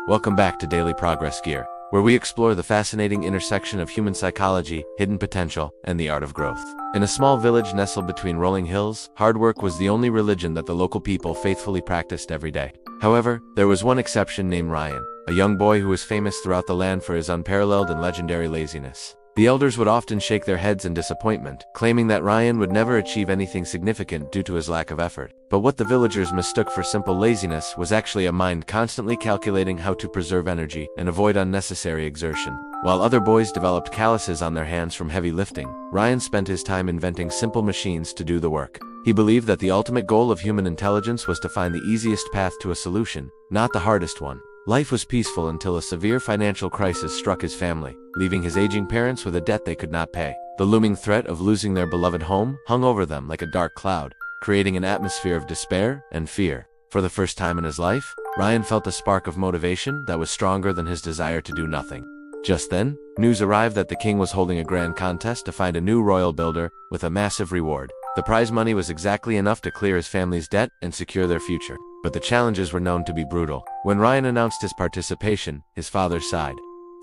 Welcome back to Daily Progress Gear, where we explore the fascinating intersection of human psychology, hidden potential, and the art of growth. In a small village nestled between rolling hills, hard work was the only religion that the local people faithfully practiced every day. However, there was one exception named Ryan, a young boy who was famous throughout the land for his unparalleled and legendary laziness. The elders would often shake their heads in disappointment, claiming that Ryan would never achieve anything significant due to his lack of effort. But what the villagers mistook for simple laziness was actually a mind constantly calculating how to preserve energy and avoid unnecessary exertion. While other boys developed calluses on their hands from heavy lifting, Ryan spent his time inventing simple machines to do the work. He believed that the ultimate goal of human intelligence was to find the easiest path to a solution, not the hardest one. Life was peaceful until a severe financial crisis struck his family, leaving his aging parents with a debt they could not pay. The looming threat of losing their beloved home hung over them like a dark cloud, creating an atmosphere of despair and fear. For the first time in his life, Ryan felt a spark of motivation that was stronger than his desire to do nothing. Just then, news arrived that the king was holding a grand contest to find a new royal builder with a massive reward. The prize money was exactly enough to clear his family's debt and secure their future. But the challenges were known to be brutal. When Ryan announced his participation, his father sighed,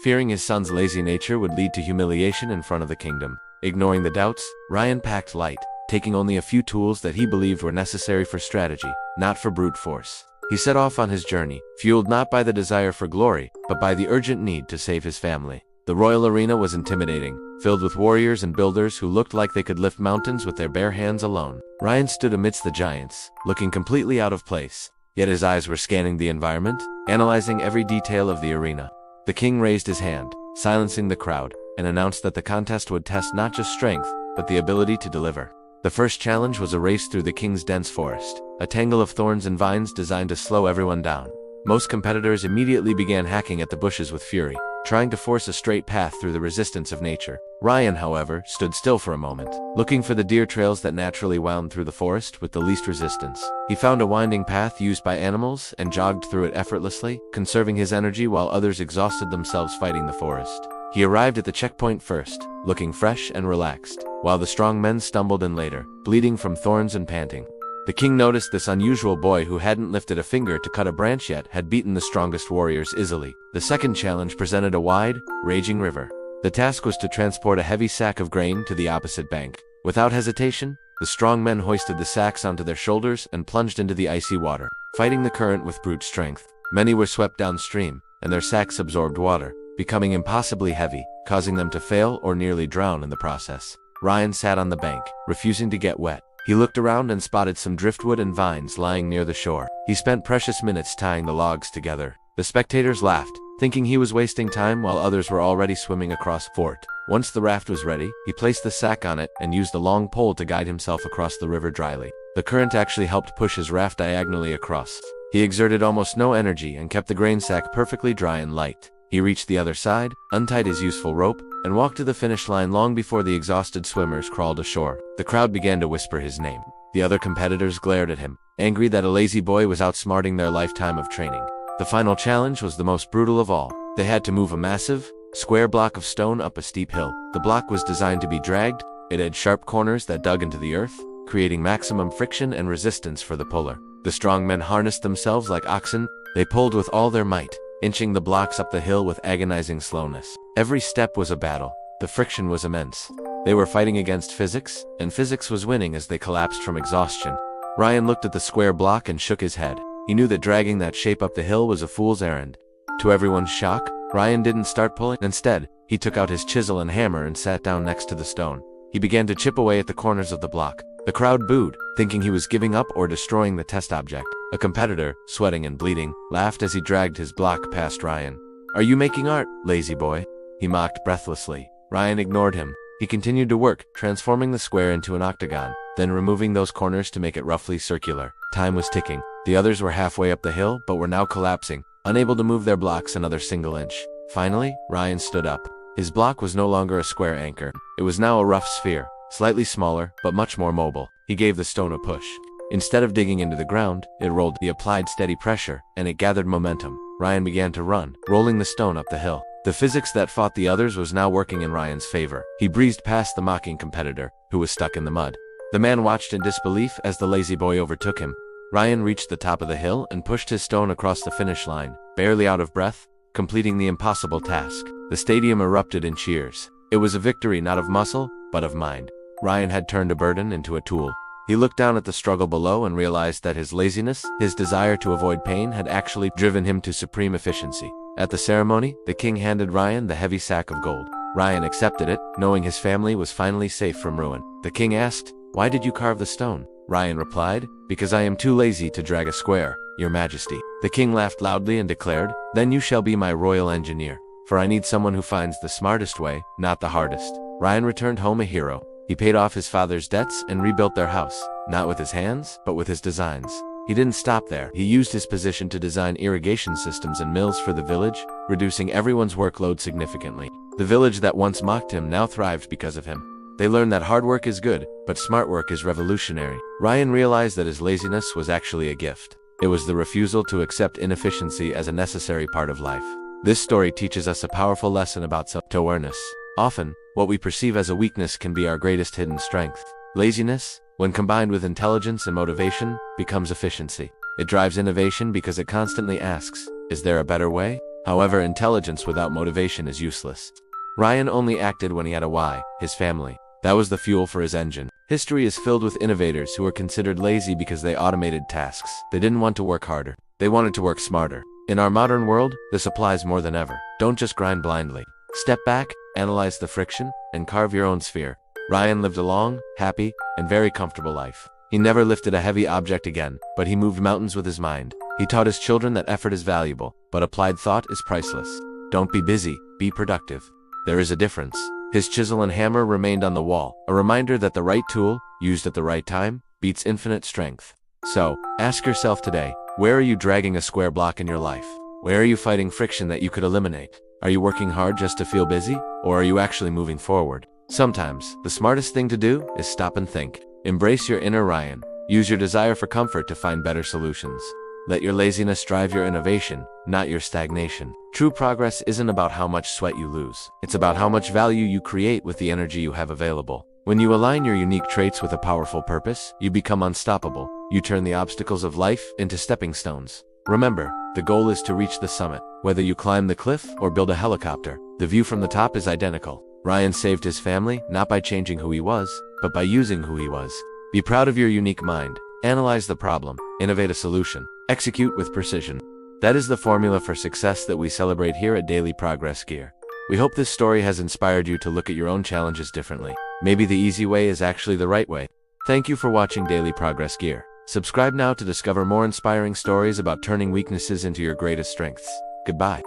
fearing his son's lazy nature would lead to humiliation in front of the kingdom. Ignoring the doubts, Ryan packed light, taking only a few tools that he believed were necessary for strategy, not for brute force. He set off on his journey, fueled not by the desire for glory, but by the urgent need to save his family. The royal arena was intimidating, filled with warriors and builders who looked like they could lift mountains with their bare hands alone. Ryan stood amidst the giants, looking completely out of place, yet his eyes were scanning the environment, analyzing every detail of the arena. The king raised his hand, silencing the crowd, and announced that the contest would test not just strength, but the ability to deliver. The first challenge was a race through the king's dense forest, a tangle of thorns and vines designed to slow everyone down. Most competitors immediately began hacking at the bushes with fury, trying to force a straight path through the resistance of nature. Ryan, however, stood still for a moment, looking for the deer trails that naturally wound through the forest with the least resistance. He found a winding path used by animals and jogged through it effortlessly, conserving his energy while others exhausted themselves fighting the forest. He arrived at the checkpoint first, looking fresh and relaxed, while the strong men stumbled in later, bleeding from thorns and panting. The king noticed this unusual boy who hadn't lifted a finger to cut a branch yet had beaten the strongest warriors easily. The second challenge presented a wide, raging river. The task was to transport a heavy sack of grain to the opposite bank. Without hesitation, the strong men hoisted the sacks onto their shoulders and plunged into the icy water, fighting the current with brute strength. Many were swept downstream, and their sacks absorbed water, becoming impossibly heavy, causing them to fail or nearly drown in the process. Ryan sat on the bank, refusing to get wet. He looked around and spotted some driftwood and vines lying near the shore. He spent precious minutes tying the logs together. The spectators laughed, thinking he was wasting time while others were already swimming across the fort. Once the raft was ready, he placed the sack on it and used a long pole to guide himself across the river dryly. The current actually helped push his raft diagonally across. He exerted almost no energy and kept the grain sack perfectly dry and light. He reached the other side, untied his useful rope, and walked to the finish line long before the exhausted swimmers crawled ashore. The crowd began to whisper his name. The other competitors glared at him, angry that a lazy boy was outsmarting their lifetime of training. The final challenge was the most brutal of all. They had to move a massive, square block of stone up a steep hill. The block was designed to be dragged. It had sharp corners that dug into the earth, creating maximum friction and resistance for the puller. The strong men harnessed themselves like oxen. They pulled with all their might, inching the blocks up the hill with agonizing slowness. Every step was a battle. The friction was immense. They were fighting against physics, and physics was winning as they collapsed from exhaustion. Ryan looked at the square block and shook his head. He knew that dragging that shape up the hill was a fool's errand. To everyone's shock, Ryan didn't start pulling. Instead, he took out his chisel and hammer and sat down next to the stone. He began to chip away at the corners of the block. The crowd booed, thinking he was giving up or destroying the test object. A competitor, sweating and bleeding, laughed as he dragged his block past Ryan. "Are you making art, lazy boy?" he mocked breathlessly. Ryan ignored him. He continued to work, transforming the square into an octagon, then removing those corners to make it roughly circular. Time was ticking. The others were halfway up the hill, but were now collapsing, unable to move their blocks another single inch. Finally, Ryan stood up. His block was no longer a square anchor. It was now a rough sphere, slightly smaller, but much more mobile. He gave the stone a push. Instead of digging into the ground, it rolled. He applied steady pressure, and it gathered momentum. Ryan began to run, rolling the stone up the hill. The physics that fought the others was now working in Ryan's favor. He breezed past the mocking competitor, who was stuck in the mud. The man watched in disbelief as the lazy boy overtook him. Ryan reached the top of the hill and pushed his stone across the finish line, barely out of breath, completing the impossible task. The stadium erupted in cheers. It was a victory not of muscle, but of mind. Ryan had turned a burden into a tool. He looked down at the struggle below and realized that his laziness, his desire to avoid pain, had actually driven him to supreme efficiency. At the ceremony, the king handed Ryan the heavy sack of gold. Ryan accepted it, knowing his family was finally safe from ruin. The king asked, "Why did you carve the stone?" Ryan replied, "Because I am too lazy to drag a square, Your Majesty." The king laughed loudly and declared, "Then you shall be my royal engineer, for I need someone who finds the smartest way, not the hardest." Ryan returned home a hero. He paid off his father's debts and rebuilt their house, not with his hands, but with his designs. He didn't stop there. He used his position to design irrigation systems and mills for the village, reducing everyone's workload significantly. The village that once mocked him now thrived because of him. They learned that hard work is good, but smart work is revolutionary. Ryan realized that his laziness was actually a gift. It was the refusal to accept inefficiency as a necessary part of life. This story teaches us a powerful lesson about self-awareness. Often, what we perceive as a weakness can be our greatest hidden strength. Laziness, when combined with intelligence and motivation, becomes efficiency. It drives innovation because it constantly asks, "Is there a better way?" However, intelligence without motivation is useless. Ryan only acted when he had a why, his family. That was the fuel for his engine. History is filled with innovators who were considered lazy because they automated tasks. They didn't want to work harder. They wanted to work smarter. In our modern world, this applies more than ever. Don't just grind blindly. Step back, analyze the friction, and carve your own sphere. Ryan lived a long, happy, and very comfortable life. He never lifted a heavy object again, but he moved mountains with his mind. He taught his children that effort is valuable, but applied thought is priceless. Don't be busy, be productive. There is a difference. His chisel and hammer remained on the wall, a reminder that the right tool, used at the right time, beats infinite strength. So, ask yourself today, where are you dragging a square block in your life? Where are you fighting friction that you could eliminate? Are you working hard just to feel busy, or are you actually moving forward? Sometimes, the smartest thing to do is stop and think. Embrace your inner Ryan. Use your desire for comfort to find better solutions. Let your laziness drive your innovation, not your stagnation. True progress isn't about how much sweat you lose. It's about how much value you create with the energy you have available. When you align your unique traits with a powerful purpose, you become unstoppable. You turn the obstacles of life into stepping stones. Remember, the goal is to reach the summit. Whether you climb the cliff or build a helicopter, the view from the top is identical. Ryan saved his family, not by changing who he was, but by using who he was. Be proud of your unique mind. Analyze the problem, innovate a solution, execute with precision. That is the formula for success that we celebrate here at Daily Progress Gear. We hope this story has inspired you to look at your own challenges differently. Maybe the easy way is actually the right way. Thank you for watching Daily Progress Gear. Subscribe now to discover more inspiring stories about turning weaknesses into your greatest strengths. Goodbye.